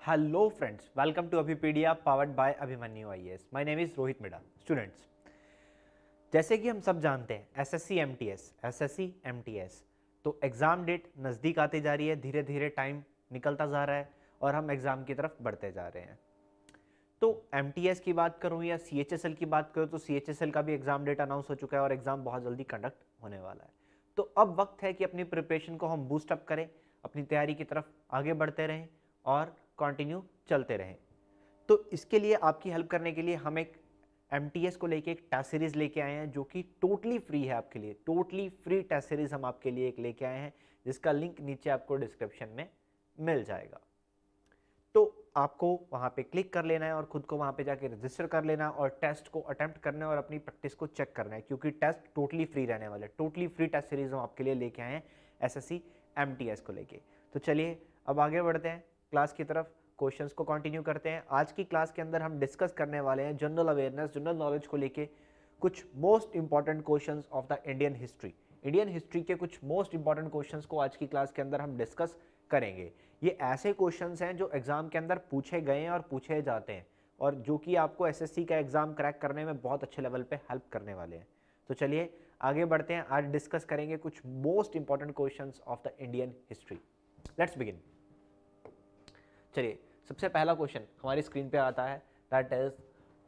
Hello friends, welcome to Abhipedia powered by Abhimanyu IAS. My name is Rohit Mida. Students, जैसे कि हम सब जानते हैं एसएससी एमटीएस तो एग्ज़ाम डेट नज़दीक आती जा रही है, धीरे धीरे टाइम निकलता जा रहा है और हम एग्ज़ाम की तरफ बढ़ते जा रहे हैं। तो एमटीएस की बात करूं या सीएचएसएल की बात करूं तो सीएचएसएल का भी एग्ज़ाम डेट अनाउंस हो चुका है और एग्ज़ाम बहुत जल्दी कंडक्ट होने वाला है। तो अब वक्त है कि अपनी प्रिपरेशन को हम बूस्ट अप करें, अपनी तैयारी की तरफ आगे बढ़ते रहें और कंटिन्यू चलते रहें। तो इसके लिए आपकी हेल्प करने के लिए हम एक एमटीएस को लेके एक टेस्ट सीरीज लेके आए हैं जो कि टोटली फ्री है आपके लिए। टोटली फ्री टेस्ट सीरीज हम आपके लिए एक लेके आए हैं जिसका लिंक नीचे आपको डिस्क्रिप्शन में मिल जाएगा। तो आपको वहाँ पे क्लिक कर लेना है और खुद को वहाँ पे जाके रजिस्टर कर लेना और टेस्ट को अटेम्प्ट करना है और अपनी प्रैक्टिस को चेक करना है, क्योंकि टेस्ट टोटली फ्री रहने वाले। टोटली फ्री टेस्ट सीरीज हम आपके लिए लेके आए हैं एसएससी एमटीएस को लेके। तो चलिए अब आगे बढ़ते हैं क्लास की तरफ, क्वेश्चंस को कंटिन्यू करते हैं। आज की क्लास के अंदर हम डिस्कस करने वाले हैं जनरल अवेयरनेस, जनरल नॉलेज को लेके कुछ most important questions of the Indian history. Indian history के कुछ मोस्ट इंपॉर्टेंट क्वेश्चंस को आज की क्लास के अंदर हम डिस्कस करेंगे। ये ऐसे क्वेश्चंस हैं जो एग्जाम के अंदर पूछे गए हैं और पूछे जाते हैं और जो कि आपको एसएससी का एग्जाम क्रैक करने में बहुत अच्छे लेवल पे हेल्प करने वाले हैं। तो चलिए आगे बढ़ते हैं, आज डिस्कस करेंगे कुछ most important questions of the Indian history. Let's begin. चलिए सबसे पहला क्वेश्चन हमारी स्क्रीन पे आता है, that is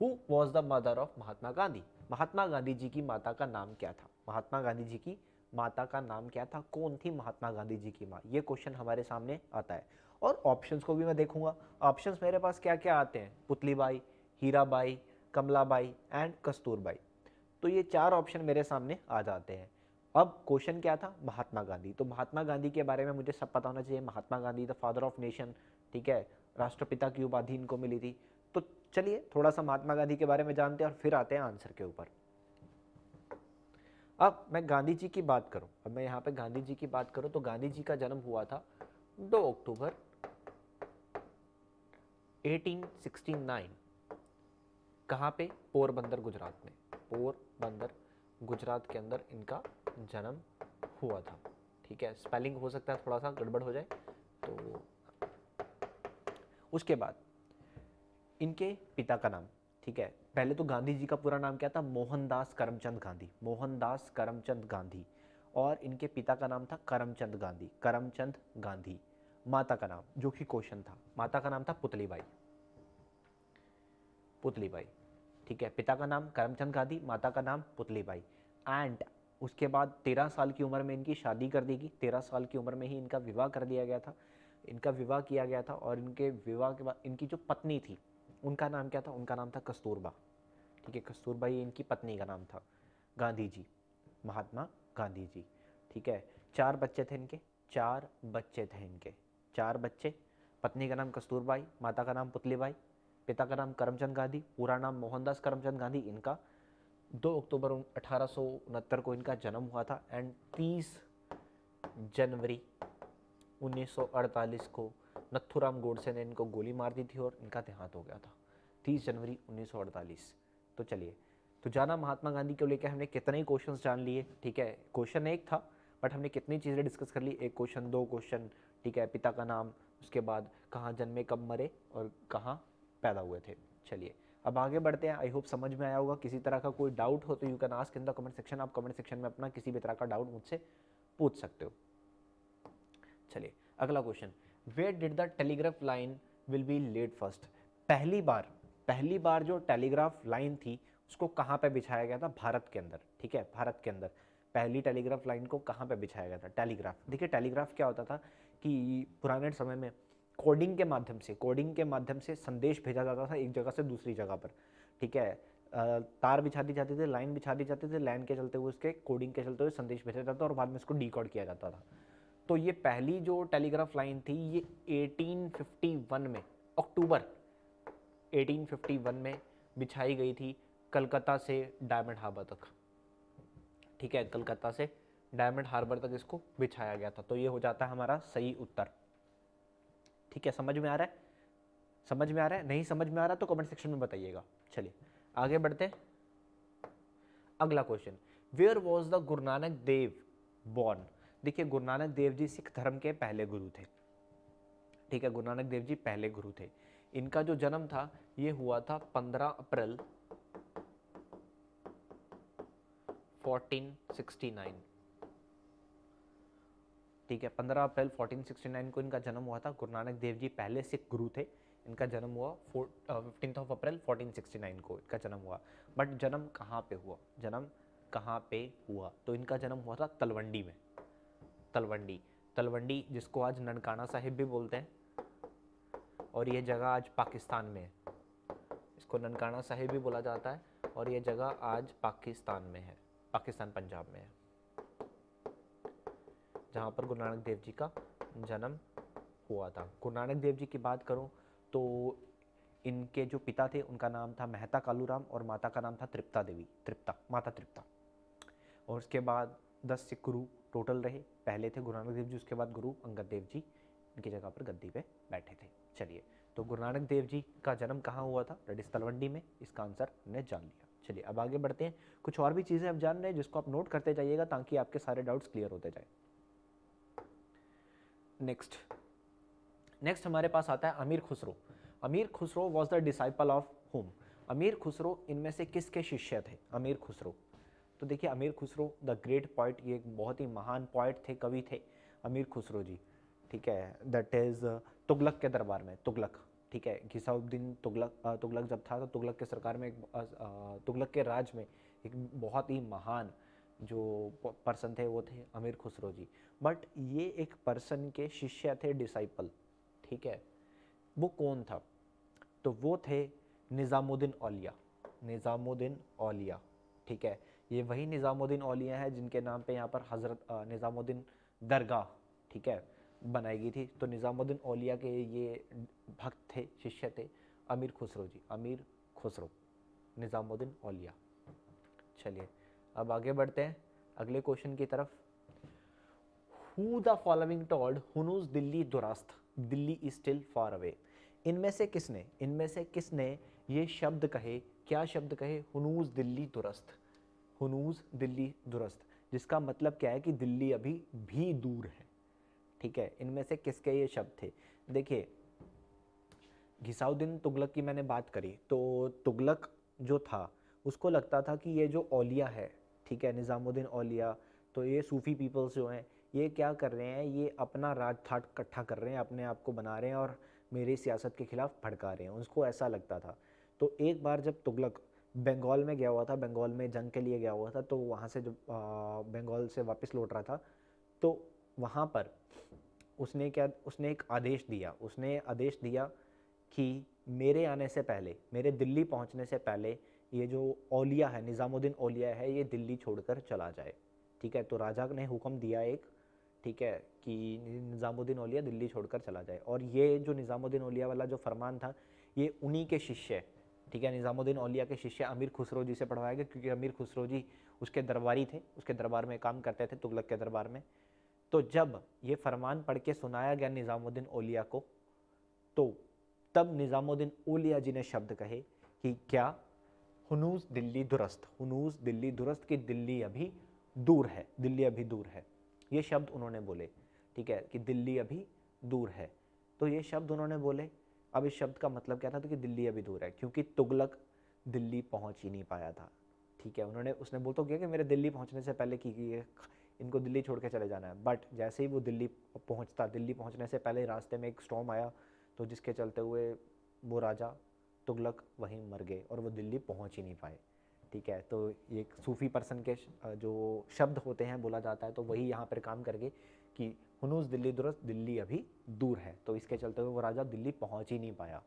who was the mother of Mahatma Gandhi. Mahatma Gandhi ji की माता का नाम क्या था? महात्मा गांधी जी की माता का नाम क्या था? कौन थी महात्मा गांधी जी की माँ? ये क्वेश्चन हमारे सामने आता है और ऑप्शंस को भी मैं देखूंगा। ऑप्शंस मेरे पास क्या क्या आते हैं? पुतलीबाई, हीराबाई, कमलाबाई एंड कस्तूरबाई। तो ये चार ऑप्शन मेरे सामने आ जाते हैं। अब क्वेश्चन क्या था? महात्मा गांधी। तो महात्मा गांधी के बारे में मुझे सब पता होना चाहिए। Mahatma Gandhi the father of nation, ठीक है, राष्ट्रपिता की उपाधि इनको मिली थी। तो चलिए थोड़ा सा महात्मा गांधी के बारे में जानते हैं और फिर आते हैं आंसर के ऊपर। अब मैं गांधी जी की बात करूं, अब मैं यहाँ पे गांधी जी की बात करूं तो गांधी जी का जन्म हुआ था 2 अक्टूबर 1869। कहाँ पे? पोरबंदर गुजरात में। पोरबंदर गुजरात के अंदर इनका जन्म हुआ था। ठीक है, स्पेलिंग हो सकता है थोड़ा सा गड़बड़ हो जाए। तो उसके बाद इनके पिता का नाम, ठीक है, पहले तो गांधी जी का पूरा नाम क्या था? मोहनदास करमचंद गांधी। मोहनदास करमचंद गांधी। और इनके पिता का नाम था करमचंद गांधी। करमचंद गांधी। माता का नाम, जो कि क्वेश्चन था, माता का नाम था पुतलीबाई। पुतलीबाई, ठीक है, पिता का नाम करमचंद गांधी, माता का नाम पुतलीबाई। एंड उसके बाद 13 साल की उम्र में इनकी शादी कर दी गई। 13 साल की उम्र में ही इनका विवाह कर दिया गया था। इनका विवाह किया गया था और इनके विवाह के बाद इनकी जो पत्नी थी उनका नाम क्या था? उनका नाम था कस्तूरबा। ठीक है, कस्तूरबा ये इनकी पत्नी का नाम था। गांधी जी, महात्मा गांधी जी, ठीक है। 4 बच्चे थे इनके, 4 बच्चे थे इनके, 4 बच्चे। पत्नी का नाम कस्तूरबाई, माता का नाम पुतलीबाई, पिता का नाम करमचंद गांधी, पूरा नाम मोहनदास करमचंद गांधी। इनका 2 अक्टूबर 1869 को इनका जन्म हुआ था एंड 30 जनवरी 1948 को नथुराम गोडसे ने इनको गोली मार दी थी और इनका देहांत हो गया था 30 जनवरी 1948। तो चलिए, तो जाना महात्मा गांधी को लेकर हमने कितने ही क्वेश्चंस जान लिए। ठीक है, क्वेश्चन एक था बट हमने कितनी चीज़ें डिस्कस कर ली। एक क्वेश्चन, 2 क्वेश्चन, ठीक है, पिता का नाम, उसके बाद कहाँ जन्मे, कब मरे और कहाँ पैदा हुए थे। चलिए अब आगे बढ़ते हैं। आई होप समझ में आया होगा। किसी तरह का कोई डाउट हो तो you can ask in the comment section. आप कमेंट सेक्शन में अपना किसी भी तरह का डाउट मुझसे पूछ सकते हो। चलिए अगला question, where did the telegraph line will be laid first. पहली बार जो टेलीग्राफ लाइन थी उसको कहाँ पे बिछाया गया था? भारत के अंदर। ठीक है, भारत के अंदर पहली टेलीग्राफ लाइन को कहाँ पे बिछाया गया था? टेलीग्राफ, देखिए टेलीग्राफ क्या होता था कि पुराने समय में कोडिंग के माध्यम से संदेश भेजा जाता था एक जगह से दूसरी जगह पर। ठीक है, तार बिछा दी जाती थी, लाइन बिछा दी जाती थी, लाइन के चलते हुए उसके कोडिंग के चलते हुए संदेश भेजा जाता था और बाद में इसको डिकोड किया जाता था। तो ये पहली जो टेलीग्राफ लाइन थी ये 1851 में, अक्टूबर 1851 में बिछाई गई थी कलकत्ता से डायमंड हार्बर तक। ठीक है, कलकत्ता से डायमंड हार्बर तक इसको बिछाया गया था। तो ये हो जाता है हमारा सही उत्तर। ठीक है, समझ में आ रहा है? समझ में आ रहा है? नहीं समझ में आ रहा तो कमेंट सेक्शन में बताइएगा। चलिए आगे बढ़ते हैं। अगला question, where was the Guru Nanak Dev born. देखिए गुरु नानक देव जी सिख धर्म के पहले गुरु थे। ठीक है, गुरु नानक देव जी पहले गुरु थे। इनका जो जन्म था ये हुआ था 15 अप्रैल 1469। ठीक है, 15 अप्रैल 1469 को इनका जन्म हुआ था। गुरु नानक देव जी पहले सिख गुरु थे। इनका जन्म हुआ 15 अप्रैल 1469 को इनका जन्म हुआ। बट जन्म कहाँ पे हुआ, जन्म कहाँ पे हुआ? तो इनका जन्म हुआ था तलवंडी में। तलवंडी, तलवंडी जिसको आज ननकाना साहिब भी बोलते हैं, और ये जगह आज पाकिस्तान में है। इसको ननकाना साहिब भी बोला जाता है, और ये जगह आज पाकिस्तान में है, पाकिस्तान पंजाब में है, जहाँ पर गुरु नानक देव जी का जन्म हुआ था। गुरु नानक देव जी की बात करूँ तो इनके जो पिता थे उनका नाम था मेहता कालूराम, और माता का नाम था तृप्ता देवी, तृप्ता, माता तृप्ता। और उसके बाद 10 सिख गुरु टोटल रहे। पहले थे गुरु नानक देव जी, उसके बाद गुरु अंगद देव जी इनकी जगह पर गद्दी पे बैठे थे। चलिए, तो गुरु नानक देव जी का जन्म कहाँ हुआ था? दैट इज तलवंडी में। इसका आंसर हमने जान लिया। चलिए अब आगे बढ़ते हैं। कुछ और भी चीज़ें आप जान रहे हैं जिसको आप नोट करते जाइएगा ताकि आपके सारे डाउट्स क्लियर होते जाए। नेक्स्ट हमारे पास आता है अमीर खुसरो। अमीर Khusro was the disciple of home? अमीर खुसरो इनमें से किसके शिष्य थे? अमीर खुसरो, तो देखिए अमीर खुसरो द ग्रेट पोइट, ये एक बहुत ही महान पोइट थे, कवि थे अमीर खुसरो जी। ठीक है, दैट इज तुगलक के दरबार में, तुगलक, ठीक है, घिसाउद्दीन तुगलक जब था तो तुगलक के सरकार में तुगलक के राज में एक बहुत ही महान जो पर्सन थे वो थे अमीर खुसरो जी। बट ये एक पर्सन के शिष्य थे, डिसाइपल, ठीक है, वो कौन था? तो वो थे निज़ामुद्दीन औलिया, निज़ामुद्दीन औलिया। ठीक है, ये वही निज़ामुद्दीन औलिया है जिनके नाम पे यहाँ पर हज़रत निज़ामुद्दीन दरगाह, ठीक है, बनाई गई थी। तो निज़ामुद्दीन औलिया के ये भक्त थे, शिष्य थे अमीर खुसरो जी, अमीर खुसरो, निज़ामुद्दीन औलिया। चलिए अब आगे बढ़ते हैं अगले क्वेश्चन की तरफ। Who the following told हुनूस दिल्ली दुरास्त, Delhi is still far away? इनमें से किसने ये शब्द कहे? क्या शब्द कहे? हुनूस दिल्ली दुरस्त, हुनूस दिल्ली दुरस्त, जिसका मतलब क्या है कि दिल्ली अभी भी दूर है। ठीक है, इनमें से किसके ये शब्द थे? देखिए, घिसाउद्दीन तुगलक की मैंने बात करी, तो तुगलक जो था उसको लगता था कि ये जो औलिया है, ठीक है, निज़ामुद्दीन औलिया, तो ये सूफ़ी पीपल्स जो हैं ये क्या कर रहे हैं, ये अपना राज ठाट इकट्ठा कर रहे हैं, अपने आप को बना रहे हैं और मेरी सियासत के खिलाफ भड़का रहे हैं, उसको ऐसा लगता था। तो एक बार जब तुगलक बंगाल में गया हुआ था, बंगाल में जंग के लिए गया हुआ था, तो वहाँ से जब बंगाल से वापस लौट रहा था तो वहाँ पर उसने एक आदेश दिया कि मेरे आने से पहले, मेरे दिल्ली पहुंचने से पहले ये जो औलिया है, निज़ामुद्दीन औलिया है, ये दिल्ली छोड़कर चला जाए। ठीक है, तो राजा ने हुक्म दिया एक, ठीक है, कि निज़ामुद्दीन औलिया दिल्ली छोड़कर चला जाए। और ये जो निज़ामुद्दीन औलिया वाला जो फरमान था ये उन्हीं के शिष्य, ठीक है, निज़ामुद्दीन औलिया के शिष्य अमीर खुसरो जी से पढ़वाया गया, क्योंकि अमीर खुसरो जी उसके दरबारी थे, उसके दरबार में काम करते थे, तुगलक के दरबार में। तो जब ये फरमान पढ़ के सुनाया गया निज़ामुद्दीन औलिया को, तो तब निज़ामुद्दीन औलिया जी ने शब्द कहे कि क्या? हुनूस दिल्ली दुरस्त, हुनूस दिल्ली दुरस्त, की दिल्ली अभी दूर है, दिल्ली अभी दूर है, ये शब्द उन्होंने बोले। ठीक है, कि दिल्ली अभी दूर है, तो ये शब्द उन्होंने बोले। अब इस शब्द का मतलब क्या था? तो कि दिल्ली अभी दूर है, क्योंकि तुगलक दिल्ली पहुंच ही नहीं पाया था। ठीक है, उसने बोल तो किया कि मेरे दिल्ली पहुंचने से पहले कि इनको दिल्ली छोड़ के चले जाना है, बट जैसे ही वो दिल्ली पहुंचता, दिल्ली पहुंचने से पहले रास्ते में एक स्टॉर्म आया, तो जिसके चलते हुए वो राजा तुगलक वहीं मर गए और वो दिल्ली पहुंच ही नहीं पाए। ठीक है, तो ये एक सूफ़ी पर्सन के जो शब्द होते हैं बोला जाता है, तो वही यहाँ पर काम करके कि हुनूस दिल्ली दुरस्त, दिल्ली अभी दूर है, तो इसके चलते हुए वो राजा दिल्ली पहुंच ही नहीं पाया।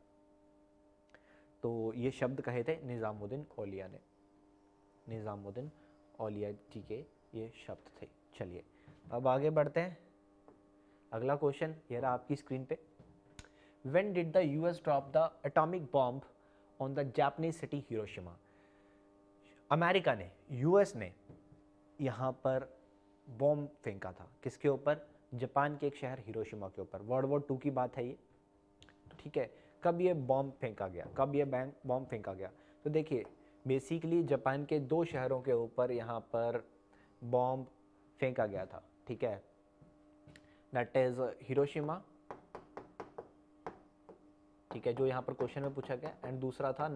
तो ये शब्द कहे थे निज़ामुद्दीन औलिया ने, निज़ामुद्दीन औलिया जी के ये शब्द थे। चलिए अब आगे बढ़ते हैं। अगला क्वेश्चन ये रहा आपकी स्क्रीन पे। When did the US drop the atomic bomb on the Japanese city Hiroshima? America ने, यूएस ने यहाँ पर बॉम्ब फेंका था, किसके ऊपर? जापान के एक शहर हिरोशिमा के ऊपर। वर्ल्ड वॉर 2 की बात है ये। ठीक है, कब ये बॉम्ब फेंका गया, कब ये बॉम्ब फेंका गया? तो देखिए, बेसिकली जापान के 2 शहरों के ऊपर यहाँ पर बॉम्ब फेंका गया था। ठीक है, दैट इज हिरोशिमा ठीक है, जो यहाँ पर क्वेश्चन में पूछा गया। एंड दूसरा था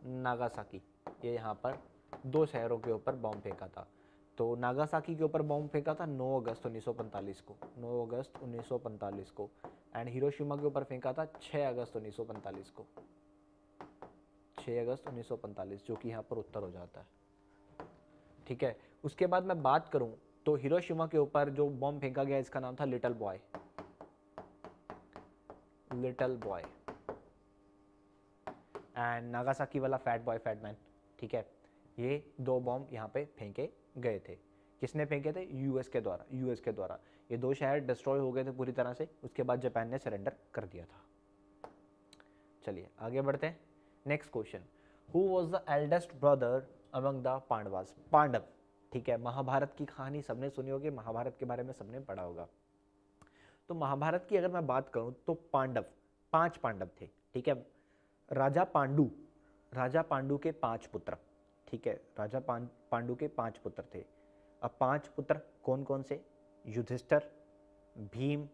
नागासाकी, ये यहाँ पर 2 शहरों के ऊपर बॉम्ब फेंका था। तो नागासाकी के ऊपर बॉम्ब फेंका था 9 अगस्त 1945 को, 9 अगस्त 1945 को। एंड हिरोशिमा के ऊपर फेंका था 6 अगस्त 1945 को, 6 अगस्त 1945, जो कि यहाँ पर उत्तर हो जाता है। ठीक है, उसके बाद मैं बात करूं तो हिरोशिमा के ऊपर जो बॉम्ब फेंका गया इसका नाम था लिटिल बॉय, एंड नागासाकी वाला फैट बॉय फैट मैन। ठीक है, ये 2 बॉम्ब यहाँ पे फेंके गए थे। किसने फेंके थे? यूएस के द्वारा। ये 2 शहर डिस्ट्रॉय हो गए थे पूरी तरह से। उसके बाद जापान ने सरेंडर कर दिया था। चलिए आगे बढ़ते हैं। Next question, who was the eldest brother among the Pandavas? Pandav. ठीक है, महाभारत की कहानी सबने सुनी होगी, महाभारत के बारे में सबने पढ़ा होगा। तो महाभारत की अगर मैं बात करूं तो 5 पांडव थे। ठीक है, राजा पांडु के 5 पुत्र। ठीक है, राजा पांडु के 5 पुत्र थे। अब 5 पुत्र कौन कौन से? युधिष्ठिर, भीम,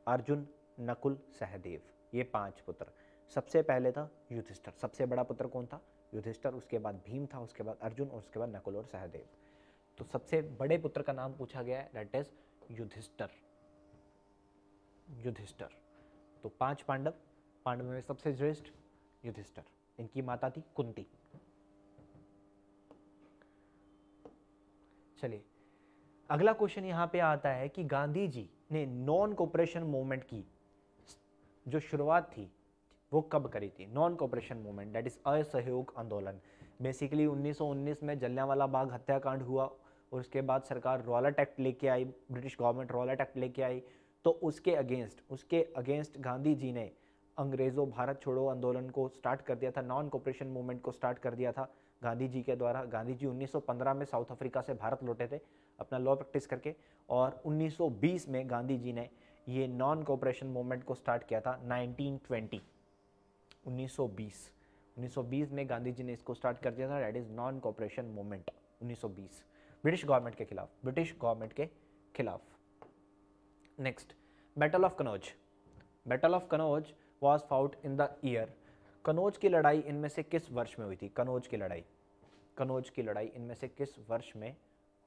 अर्जुन, नकुल, सहदेव, ये 5 पुत्र। सबसे पहले था युधिष्ठिर, सबसे बड़ा पुत्र कौन था? युधिष्ठिर, उसके बाद भीम था, उसके बाद अर्जुन और उसके बाद नकुल और सहदेव। तो सबसे बड़े पुत्र का नाम पूछा गया है, दैट इज युधिष्ठिर। तो 5 पांडव में सबसे श्रेष्ठ युधिष्ठिर। इनकी माता थी कुंती। चलिए अगला क्वेश्चन यहां पे आता है कि गांधी जी ने नॉन कोऑपरेशन मूवमेंट की जो शुरुआत थी वो कब करी थी? Non cooperation movement, that is असहयोग आंदोलन। बेसिकली 1919 में जलियांवाला बाग हत्याकांड हुआ और उसके बाद सरकार रॉलेट एक्ट लेके आई, ब्रिटिश गवर्नमेंट रॉलेट एक्ट लेके आई। तो उसके अगेंस्ट गांधी जी ने अंग्रेज़ों भारत छोड़ो आंदोलन को स्टार्ट कर दिया था, नॉन कोऑपरेशन मूवमेंट को स्टार्ट कर दिया था गांधी जी के द्वारा। गांधी जी 1915 में साउथ अफ्रीका से भारत लौटे थे अपना लॉ प्रैक्टिस करके, और 1920 में गांधी जी ने ये नॉन कोऑपरेशन मूवमेंट को स्टार्ट किया था। 1920 में गांधी जी ने इसको स्टार्ट कर दिया था, that is non cooperation movement 1920, British government के खिलाफ। Next, battle of Kannauj was fought in the year. Kannauj की लड़ाई इनमें से किस वर्ष में हुई थी? कनौज की लड़ाई इनमें से किस वर्ष में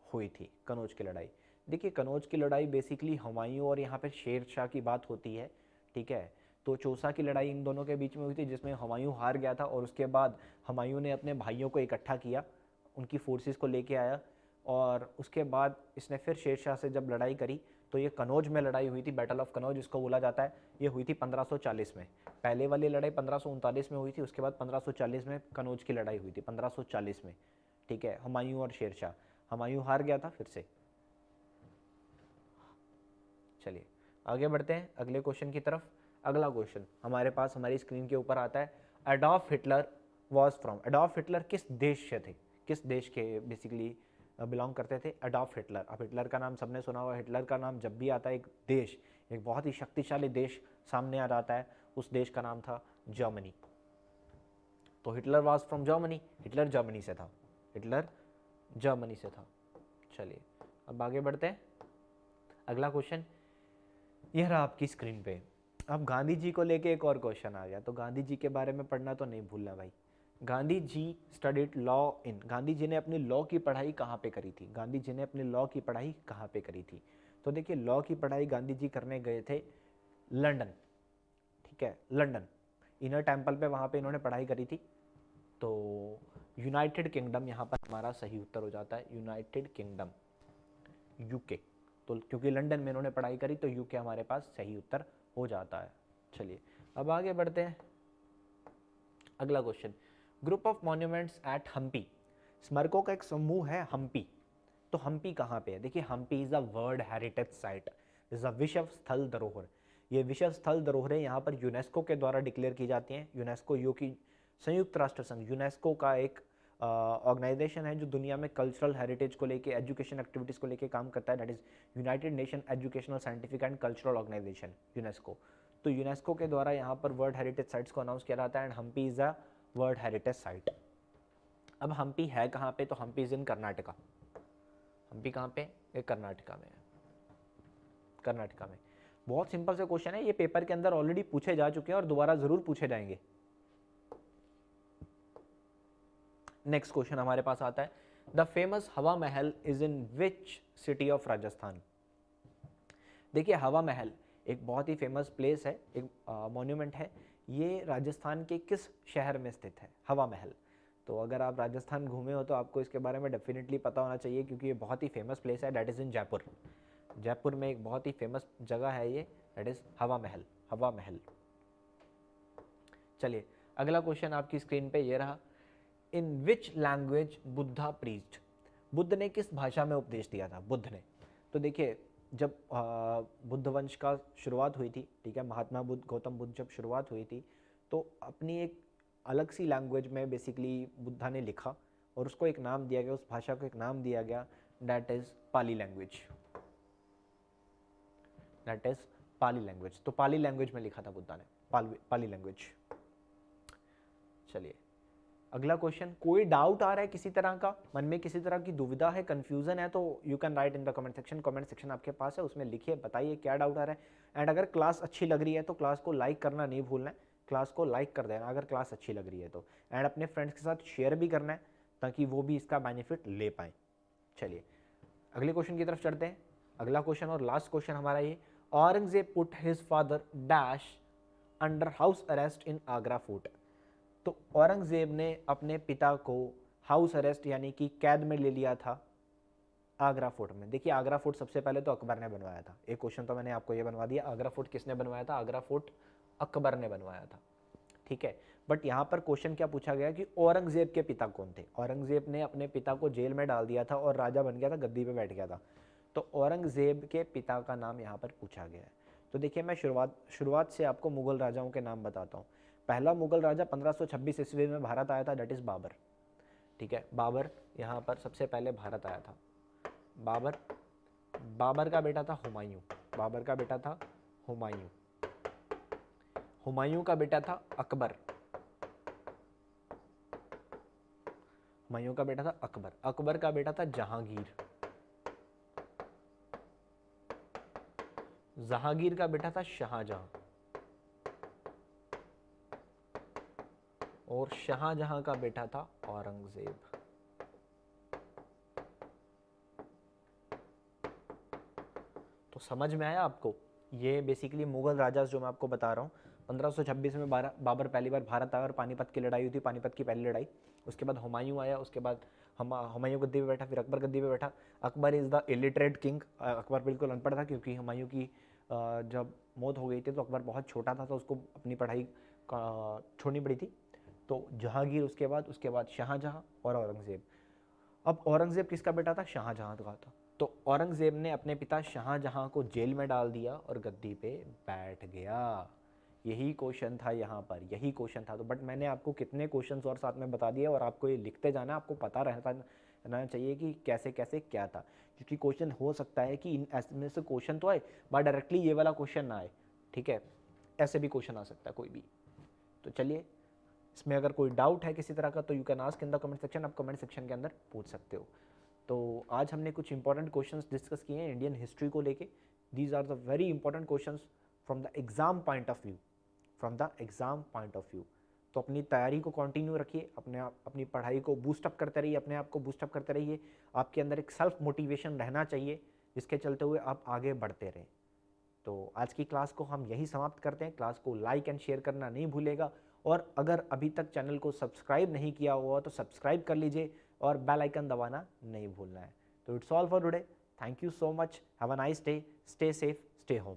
हुई थी? कनौज की लड़ाई, देखिए कनौज की लड़ाई बेसिकली हुमायूं और यहाँ पे शेर शाह की बात होती है। ठीक है, तो चौसा की लड़ाई इन दोनों के बीच में हुई थी जिसमें हुमायूं हार गया था, और उसके बाद हुमायूं ने अपने भाइयों को इकट्ठा किया, उनकी फोर्सेस को लेके आया, और उसके बाद इसने फिर शेर शाह से जब लड़ाई करी तो ये कनौज में लड़ाई हुई थी। बैटल ऑफ कनौज इसको बोला जाता है। ये हुई थी 1540 में। पहले वाली लड़ाई 1539 में हुई थी, उसके बाद 1540 में कनौज की लड़ाई हुई थी, 1540 में। ठीक है, हुमायूं और शेर शाह, हुमायूं हार गया था फिर से। चलिए आगे बढ़ते हैं अगले क्वेश्चन की तरफ। अगला क्वेश्चन हमारे पास हमारी स्क्रीन के ऊपर आता है, Adolf Hitler was from. Adolf Hitler किस देश से थे? किस देश के बेसिकली बिलोंग करते थे? Adolf Hitler. अब हिटलर का नाम सबने सुना हुआ। हिटलर का नाम जब भी आता है एक देश, एक बहुत ही शक्तिशाली देश सामने आ जाता है, उस देश का नाम था जर्मनी। तो Hitler was from Germany, Hitler Germany से था। चलिए अब आगे बढ़ते हैं। अगला क्वेश्चन यह रहा आपकी स्क्रीन पे। अब गांधी जी को लेके एक और क्वेश्चन आ गया, तो गांधी जी के बारे में पढ़ना तो नहीं भूलना भाई। Gandhi ji studied law in. Gandhi ji ने अपनी लॉ की पढ़ाई कहाँ पे करी थी? तो देखिए लॉ की पढ़ाई गांधी जी करने गए थे लंदन। ठीक है, लंदन इनर टेम्पल पे, वहाँ पे इन्होंने पढ़ाई करी थी। तो यूनाइटेड किंगडम यहाँ पर हमारा सही उत्तर हो जाता है, यूनाइटेड किंगडम, यूके। तो क्योंकि लंदन में इन्होंने पढ़ाई करी तो यूके हमारे पास सही उत्तर हो जाता है। चलिए अब आगे बढ़ते हैं। अगला question, group of monuments at Hampi. स्मारकों का एक समूह है हम्पी। तो हम्पी कहाँ पे है? देखिए Hampi is a world heritage site, is a विश्व स्थल धरोहर। ये विश्व स्थल धरोहरें यहाँ पर यूनेस्को के द्वारा डिक्लेयर की जाती हैं। यूनेस्को यो की संयुक्त राष्ट्र संघ, यूनेस्को का एक ऑर्गेनाइजेशन है जो दुनिया में कल्चरल हेरिटेज को लेके, एजुकेशन एक्टिविटीज़ को लेके काम करता है, that is United Nation Educational Scientific and Cultural Organization, UNESCO. तो यूनेस्को के द्वारा यहाँ पर वर्ल्ड हेरिटेज साइट्स को अनाउंस किया जाता है, and Hampi is a world heritage site. अब हम्पी है कहाँ पे? तो हम्पी इज इन कर्नाटका। हम्पी कहाँ पे? ये कर्नाटका में है, कर्नाटका में। बहुत सिंपल से क्वेश्चन है, ये पेपर के अंदर ऑलरेडी पूछे जा चुके हैं और दोबारा जरूर पूछे जाएंगे। नेक्स्ट क्वेश्चन हमारे पास आता है, द फेमस हवा महल is in which city of Rajasthan. देखिए हवा महल एक बहुत ही फेमस प्लेस है, एक मॉन्यूमेंट है, ये राजस्थान के किस शहर में स्थित है हवा महल। तो अगर आप राजस्थान घूमे हो तो आपको इसके बारे में डेफिनेटली पता होना चाहिए, क्योंकि ये बहुत ही फेमस प्लेस है, that is in Jaipur. Jaipur में एक बहुत ही फेमस जगह है ये, दैट इज़ हवा महल, हवा महल। चलिए अगला क्वेश्चन आपकी स्क्रीन पे ये रहा, in which language Buddha preached. Buddha ने किस भाषा में उपदेश दिया था, बुद्ध ने। तो देखिए जब बुद्ध वंश का शुरुआत हुई थी, ठीक है, महात्मा बुद्ध, गौतम बुद्ध जब शुरुआत हुई थी, तो अपनी एक अलग सी लैंग्वेज में बेसिकली बुद्धा ने लिखा और उसको एक नाम दिया गया, उस भाषा को एक नाम दिया गया, that is Pali language, that is Pali language. तो पाली लैंग्वेज में लिखा था बुद्धा ने, पाली लैंग्वेज। चलिए अगला क्वेश्चन, कोई डाउट आ रहा है किसी तरह का, मन में किसी तरह की दुविधा है, कंफ्यूजन है, तो you can write in the comment section. Comment section आपके पास है, उसमें लिखिए, बताइए क्या डाउट आ रहा है। एंड अगर क्लास अच्छी लग रही है तो क्लास को लाइक करना नहीं भूलना है, क्लास को लाइक कर देना अगर क्लास अच्छी लग रही है तो, एंड अपने फ्रेंड्स के साथ शेयर भी करना है ताकि वो भी इसका बेनिफिट ले पाएँ। चलिए अगले क्वेश्चन की तरफ चढ़ते हैं। अगला क्वेश्चन और लास्ट क्वेश्चन हमारा ये, Aurangzeb put his father dash under house arrest in Agra fort. तो औरंगजेब ने अपने पिता को हाउस अरेस्ट यानी कि कैद में ले लिया था आगरा फोर्ट में। देखिए आगरा फोर्ट सबसे पहले तो अकबर ने बनवाया था, एक क्वेश्चन तो मैंने आपको ये बनवा दिया, आगरा फोर्ट किसने बनवाया था, आगरा फोर्ट अकबर ने बनवाया था, ठीक है। बट यहाँ पर क्वेश्चन क्या पूछा गया कि औरंगजेब के पिता कौन थे। औरंगजेब ने अपने पिता को जेल में डाल दिया था और राजा बन गया था, गद्दी पे बैठ गया था, तो औरंगजेब के पिता का नाम यहाँ पर पूछा गया है। तो देखिए मैं शुरुआत से आपको मुगल राजाओं के नाम बताता हूँ। पहला मुगल राजा 1526 ईस्वी में भारत आया था, दैट इज़ बाबर, ठीक है। बाबर यहाँ पर सबसे पहले भारत आया था। बाबर का बेटा था हुमायूं, बाबर का बेटा था हुमायूं, हुमायूं का बेटा था अकबर, हुमायूं का बेटा था अकबर, अकबर का बेटा था जहांगीर, जहांगीर का बेटा था शाहजहां, और शाहजहां का बेटा था औरंगजेब। तो समझ में आया आपको, ये बेसिकली मुगल राजा जो मैं आपको बता रहा हूँ। 1526 में बाबर पहली बार भारत आया और पानीपत की लड़ाई हुई थी, पानीपत की पहली लड़ाई। उसके बाद हुमायूं आया, उसके बाद हुमायूं गद्दी पे बैठा, फिर अकबर गद्दी पे बैठा। Akbar is the illiterate king, Akbar बिल्कुल अनपढ़ था, क्योंकि हुमायूं की जब मौत हो गई थी तो अकबर बहुत छोटा था, तो उसको अपनी पढ़ाई छोड़नी पड़ी थी। तो जहांगीर, उसके बाद शाहजहां और औरंगजेब। अब औरंगजेब किसका बेटा था, शाहजहां का था। तो औरंगजेब ने अपने पिता शाहजहां को जेल में डाल दिया और गद्दी पे बैठ गया। यही क्वेश्चन था यहाँ पर, यही क्वेश्चन था। तो बट मैंने आपको कितने क्वेश्चंस और साथ में बता दिए, और आपको ये लिखते जाना, आपको पता रहना चाहिए कि कैसे कैसे क्या था, क्योंकि क्वेश्चन हो सकता है कि इन ऐसे से क्वेश्चन तो आए बट डायरेक्टली ये वाला क्वेश्चन ना आए, ठीक है, ऐसे भी क्वेश्चन आ सकता है कोई भी। तो चलिए इसमें अगर कोई डाउट है किसी तरह का तो you can ask in the comment section, आप कमेंट सेक्शन के अंदर पूछ सकते हो। तो आज हमने कुछ इंपॉर्टेंट क्वेश्चंस डिस्कस किए हैं इंडियन हिस्ट्री को लेके। These are the very important questions from the exam point of view, from the exam point of view. तो अपनी तैयारी को कंटिन्यू रखिए, अपनी पढ़ाई को बूस्टअप करते रहिए, अपने आप को बूस्टअप करते रहिए। आपके अंदर एक सेल्फ मोटिवेशन रहना चाहिए, जिसके चलते हुए आप आगे बढ़ते रहें। तो आज की क्लास को हम यही समाप्त करते हैं। क्लास को लाइक एंड शेयर करना नहीं भूलेगा, और अगर अभी तक चैनल को सब्सक्राइब नहीं किया हुआ तो सब्सक्राइब कर लीजिए और बेल आइकन दबाना नहीं भूलना है। तो it's all for today, thank you so much, have a nice day, stay safe, stay home.